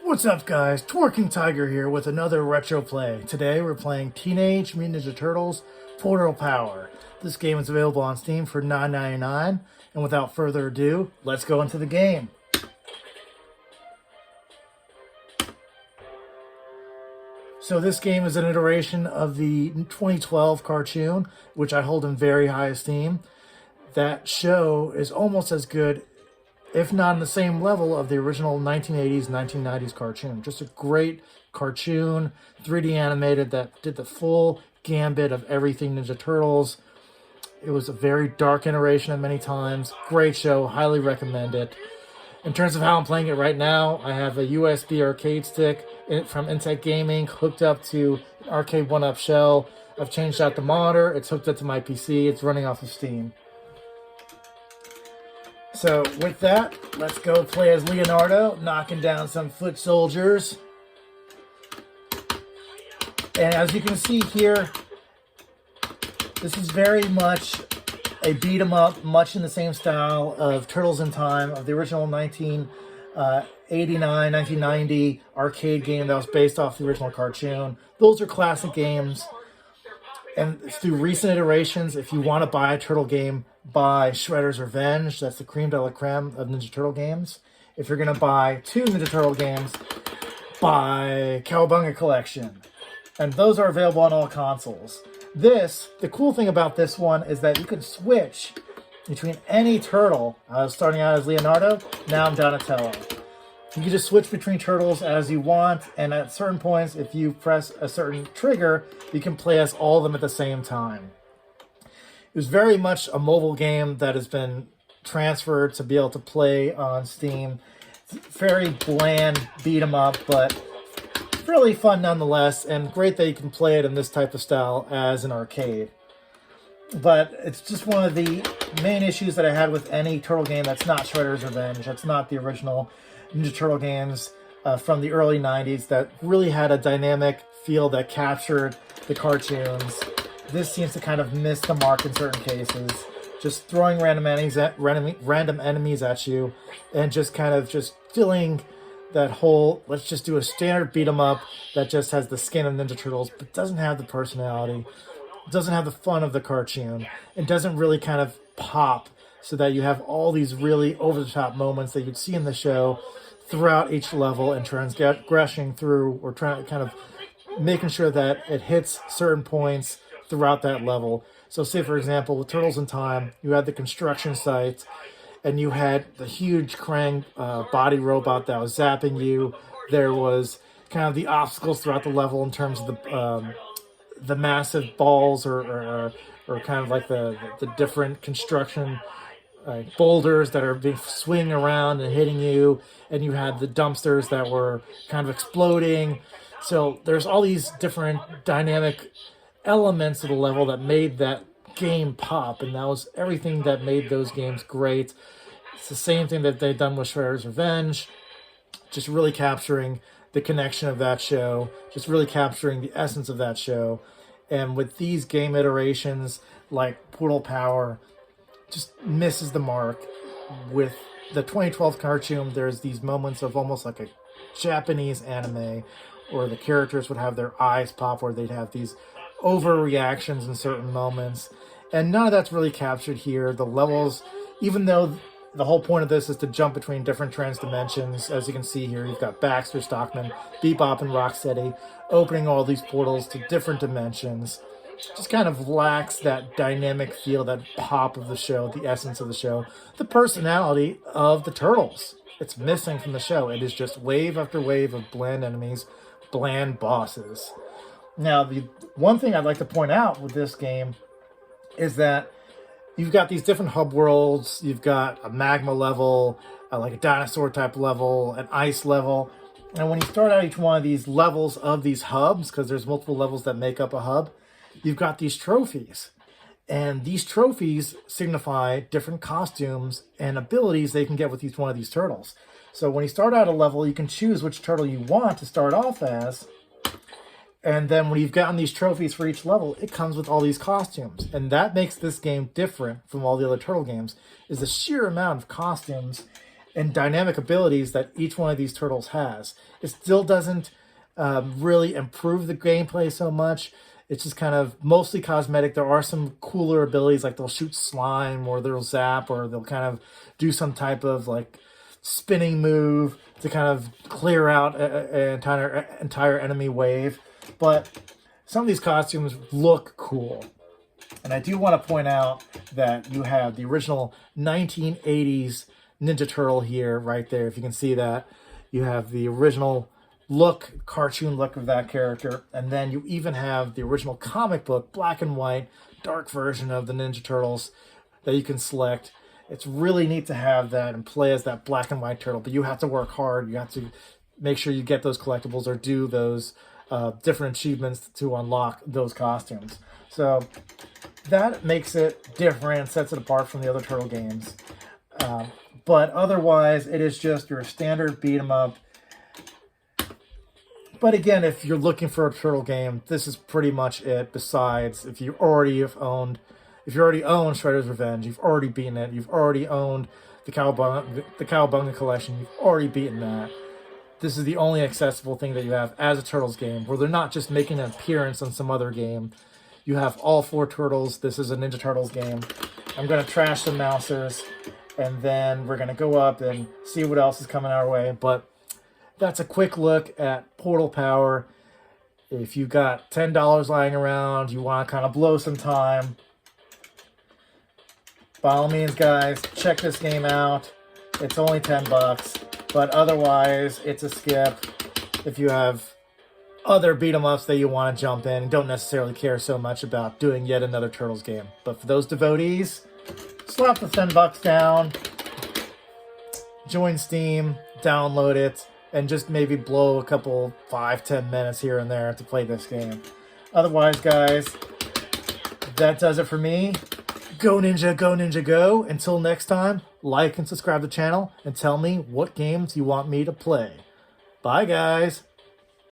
What's up, guys? Twerking Tiger here with another retro play. Today we're playing Teenage Mutant Ninja Turtles Portal Power. This game is available on Steam for $9.99, and without further ado, let's go into the game. So this game is an iteration of the 2012 cartoon, which I hold in very high esteem. That show is almost as good, if not on the same level, of the original 1980s, 1990s cartoon. Just a great cartoon, 3D animated, that did the full gambit of everything Ninja Turtles. It was a very dark iteration at many times. Great show, highly recommend it. In terms of how I'm playing it right now, I have a USB arcade stick from Intech Gaming hooked up to an arcade 1-up shell. I've changed out the monitor, it's hooked up to my PC, it's running off of Steam. So with that, let's go play as Leonardo, knocking down some foot soldiers. And as you can see here, this is very much a beat 'em up, much in the same style of Turtles in Time, of the original 1989, 1990 arcade game that was based off the original cartoon. Those are classic games. And through recent iterations, if you want to buy a Turtle game, buy Shredder's Revenge. That's the creme de la creme of Ninja Turtle games. If you're going to buy two Ninja Turtle games, buy Cowabunga Collection. And those are available on all consoles. The cool thing about this one is that you can switch between any turtle. I was starting out as Leonardo, now I'm Donatello. You can just switch between turtles as you want, and at certain points, if you press a certain trigger, you can play as all of them at the same time. It was very much a mobile game that has been transferred to be able to play on Steam. It's very bland beat 'em up, but really fun nonetheless, and great that you can play it in this type of style as an arcade. But it's just one of the main issues that I had with any Turtle game that's not Shredder's Revenge, that's not the original Ninja Turtle games from the early 90s that really had a dynamic feel that captured the cartoons. This seems to kind of miss the mark in certain cases. Just throwing random enemies at you and just kind of just filling that whole, let's just do a standard beat 'em up that just has the skin of Ninja Turtles but doesn't have the personality, doesn't have the fun of the cartoon, and doesn't really kind of pop so that you have all these really over-the-top moments that you'd see in the show throughout each level and transgressing through, or trying to kind of making sure that it hits certain points throughout that level. So say, for example, with Turtles in Time, you had the construction site, and you had the huge Krang body robot that was zapping you. There was kind of the obstacles throughout the level in terms of the massive balls or kind of like the different construction boulders that are being swinging around and hitting you, and you had the dumpsters that were kind of exploding. So there's all these different dynamic elements of the level that made that game pop, and that was everything that made those games great. It's the same thing that they've done with Shredder's Revenge, just really capturing the connection of that show, just really capturing the essence of that show. And with these game iterations like Portal Power, just misses the mark. With the 2012 cartoon, there's these moments of almost like a Japanese anime, where the characters would have their eyes pop, or they'd have these overreactions in certain moments. And none of that's really captured here. The levels, even though the whole point of this is to jump between different trans-dimensions, as you can see here, you've got Baxter, Stockman, Bebop, and Rocksteady opening all these portals to different dimensions. Just kind of lacks that dynamic feel, that pop of the show, the essence of the show, the personality of the Turtles. It's missing from the show. It is just wave after wave of bland enemies, bland bosses. Now, the one thing I'd like to point out with this game is that you've got these different hub worlds. You've got a magma level, like a dinosaur type level, an ice level. And when you start out each one of these levels of these hubs, because there's multiple levels that make up a hub, you've got these trophies. And these trophies signify different costumes and abilities they can get with each one of these turtles. So when you start out a level, you can choose which turtle you want to start off as. And then when you've gotten these trophies for each level, it comes with all these costumes. And that makes this game different from all the other Turtle games, is the sheer amount of costumes and dynamic abilities that each one of these turtles has. It still doesn't really improve the gameplay so much. It's just kind of mostly cosmetic. There are some cooler abilities, like they'll shoot slime, or they'll zap, or they'll kind of do some type of like spinning move to kind of clear out an entire enemy wave. But some of these costumes look cool. And I do want to point out that you have the original 1980s Ninja Turtle here, right there. If you can see that, you have the original look, cartoon look of that character. And then you even have the original comic book, black and white, dark version of the Ninja Turtles that you can select. It's really neat to have that and play as that black and white turtle, but you have to work hard. You have to make sure you get those collectibles or do those different achievements to unlock those costumes. So that makes it different, sets it apart from the other turtle games. But otherwise, it is just your standard beat 'em up. But again, if you're looking for a turtle game, this is pretty much it. Besides, if you already own Shredder's Revenge, you've already beaten it, you've already owned the Cowabunga collection, you've already beaten that. This is the only accessible thing that you have as a Turtles game, where they're not just making an appearance on some other game. You have all 4 Turtles. This is a Ninja Turtles game. I'm going to trash the Mousers, and then we're going to go up and see what else is coming our way. But that's a quick look at Portal Power. If you got $10 lying around, you want to kind of blow some time, by all means, guys, check this game out. It's only $10, but otherwise, it's a skip if you have other beat-em-ups that you want to jump in and don't necessarily care so much about doing yet another Turtles game. But for those devotees, slap the $10 down, join Steam, download it, and just maybe blow a couple 5-10 minutes here and there to play this game. Otherwise, guys, that does it for me. Go Ninja, go Ninja, go. Until next time, like and subscribe to the channel and tell me what games you want me to play. Bye, guys.